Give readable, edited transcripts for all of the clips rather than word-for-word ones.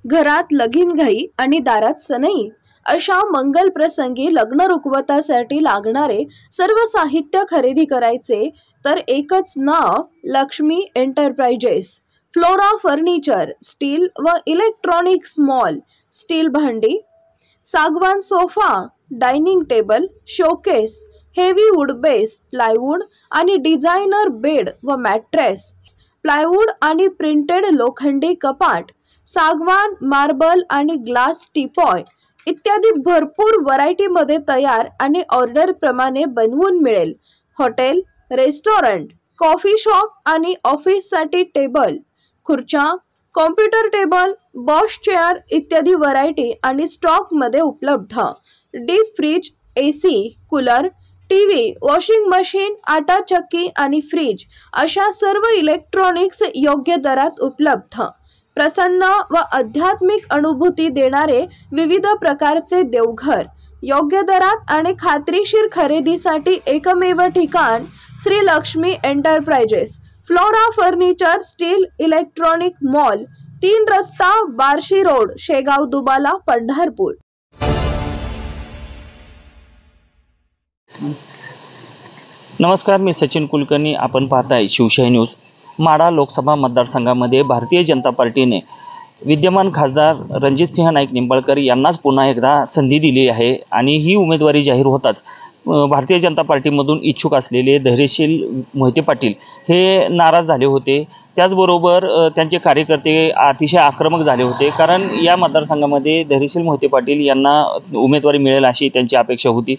घरात लगीनघाई आणि दारात सनई अशा मंगल प्रसंगी लग्न रुखवतासाठी लागणारे सर्व साहित्य खरेदी करायचे तर एकच नाव Lakshmi enterprises. Flora furniture, steel व इलेक्ट्रॉनिक्स मॉल, स्टील भांडी, सागवान sofa, dining table, showcase, heavy wood base, plywood आणि डिझायनर बेड व मॅट्रेस, प्लायवूड आणि प्रिंटेड लोखंडी कपाट, सागवान, मार्बल आणि ग्लास टीपॉय इत्यादी भरपूर व्हरायटीमध्ये तयार आणि ऑर्डर प्रमाणे बनवून मिळेल। हॉटेल, रेस्टॉरंट, कॉफी शॉप आणि ऑफिससाठी टेबल, खुर्च्या, कॉम्प्युटर टेबल, बॉश चेअर इत्यादी व्हरायटी आणि स्टॉक मध्ये उपलब्ध। Deep freeze, AC, cooler, TV, washing machine, आटा चक्की आणि फ्रीज अशा सर्व इलेक्ट्रॉनिक्स योग्य दरात उपलब्ध। प्रसन्न व आध्यात्मिक अनुभूती देणारे विविध प्रकारचे देवघर, योग्य दरात आणि खात्रीशीर खरेदीसाठी एकमेव ठिकाण Shri Lakshmi enterprises, Flora furniture, steel electronic mall, 3 रस्ता, बार्शी रोड, शेगाव दुबाला, पंढरपूर। नमस्कार, मी सचिन कुलकर्णी। आपण पाहताय शिवशाही न्यूज। माढा लोकसभा मतदारसंघामध्ये भारतीय जनता पार्टीने विद्यमान खासदार रणजितसिंह नाईक निंबाळकर यांनाच पुन्हा एकदा संधी दिली आहे आणि ही उमेदवारी जाहीर होताच भारतीय जनता पार्टीमधून इच्छुक असलेले धैर्यशील मोहिते पाटील हे नाराज झाले होते। त्याचबरोबर त्यांचे कार्यकर्ते अतिशय आक्रमक झाले होते, कारण या मतदारसंघामध्ये धैर्यशील मोहिते पाटील यांना उमेदवारी मिळेल अशी त्यांची अपेक्षा होती।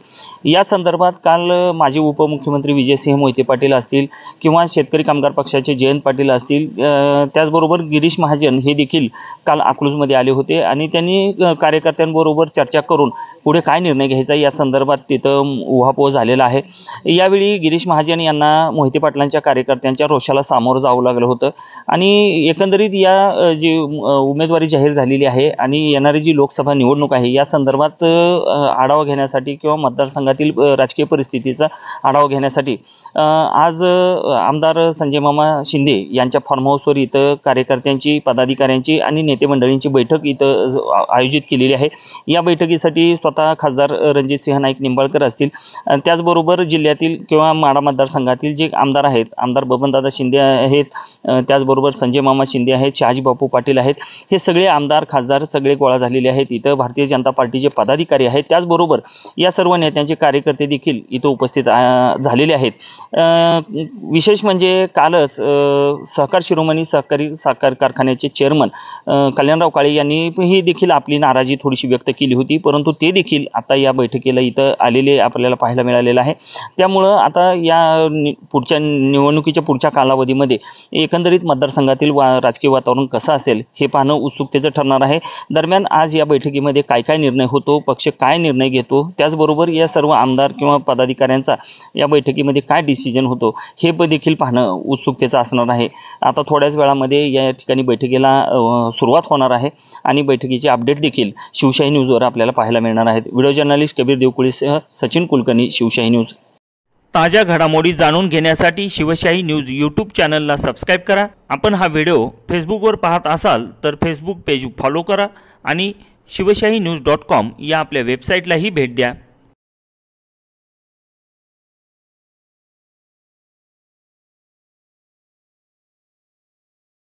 या संदर्भात काल माजी उपमुख्यमंत्री विजयसिंह मोहिते पाटील असतील किंवा शेतकरी कामगार पक्षाचे जयंत पाटील असतील, त्याचबरोबर गिरीश महाजन हे देखील काल अकलूजमध्ये आले होते आणि त्यांनी कार्यकर्त्यांबरोबर चर्चा करून पुढे काय निर्णय घ्यायचा या संदर्भात तिथं उहापोह झालेला आहे। यावेळी गिरीश महाजन यांना मोहिते पाटलांच्या कार्यकर्त्यांच्या रोषाला सामोरं जावं लागलं होतं आणि एकंदरीत या जी उमेदवारी जाहीर झालेली आहे आणि येणारी जी लोकसभा निवडणूक आहे या संदर्भात आढावा घेण्यासाठी किंवा मतदारसंघातील राजकीय परिस्थितीचा आढावा घेण्यासाठी आज आमदार संजय मामा शिंदे यांच्या फार्म हाऊसवर इथं कार्यकर्त्यांची, पदाधिकाऱ्यांची आणि नेते मंडळींची बैठक इथं आयोजित केलेली आहे। या बैठकीसाठी स्वतः खासदार रणजितसिंह नाईक निंबाळकर असतील, त्याचबरोबर जिल्ह्यातील किंवा माढा मतदारसंघातील जे आमदार आहेत, आमदार बबनदादा शिंदे आहेत, त्याचबरोबर संजय मामा शिंदे आहेत, शहाजी बापू पाटील आहेत, हे सगळे आमदार खासदार सगळे गोळा झालेले आहेत। इथं भारतीय जनता पार्टीचे पदाधिकारी आहेत, त्याचबरोबर या सर्व नेत्यांचे कार्यकर्ते देखील इथं उपस्थित झालेले आहेत। विशेष म्हणजे कालच सहकार शिरोमणी सहकारी साखर कारखान्याचे चेअरमन कल्याणराव काळे यांनी ही देखील आपली नाराजी थोडीशी व्यक्त केली होती, परंतु ते देखील आता या बैठकीला इथं आलेले आपल्याला पाहायला मिळालेलं आहे। त्यामुळं आता या पुढच्या निवडणुकीच्या पुढच्या कालावधीमध्ये एकंदरीत मतदारसंघातील राजकीय वातावरण कसं असेल हे पाहणं उत्सुकतेचं ठरणार आहे। दरम्यान आज या बैठकीमध्ये काय काय निर्णय होतो, पक्ष काय निर्णय घेतो, त्याचबरोबर या सर्व आमदार किंवा पदाधिकाऱ्यांचा या बैठकीमध्ये काय डिसिजन होतो हे देखील पाहणं उत्सुकतेचं असणार आहे। आता थोड्याच वेळामध्ये या ठिकाणी बैठकीला सुरुवात होणार आहे आणि बैठकीचे अपडेट देखील शिवशाही न्यूजवर आपल्याला पाहायला मिळणार आहेत। व्हिडिओ जर्नलिस्ट कबीर देवकुळीसह सचिन कुलकर्णी, शिवशाही न्यूज। ताज्या घडामोडी जाणून घेण्यासाठी शिवशाही न्यूज यूट्यूब चॅनलला सबस्क्राईब करा। आपण हा व्हिडिओ फेसबुकवर पाहत असाल तर फेसबुक पेज फॉलो करा आणि शिवशाही न्यूज.com या आपल्या वेबसाईटलाही भेट द्या।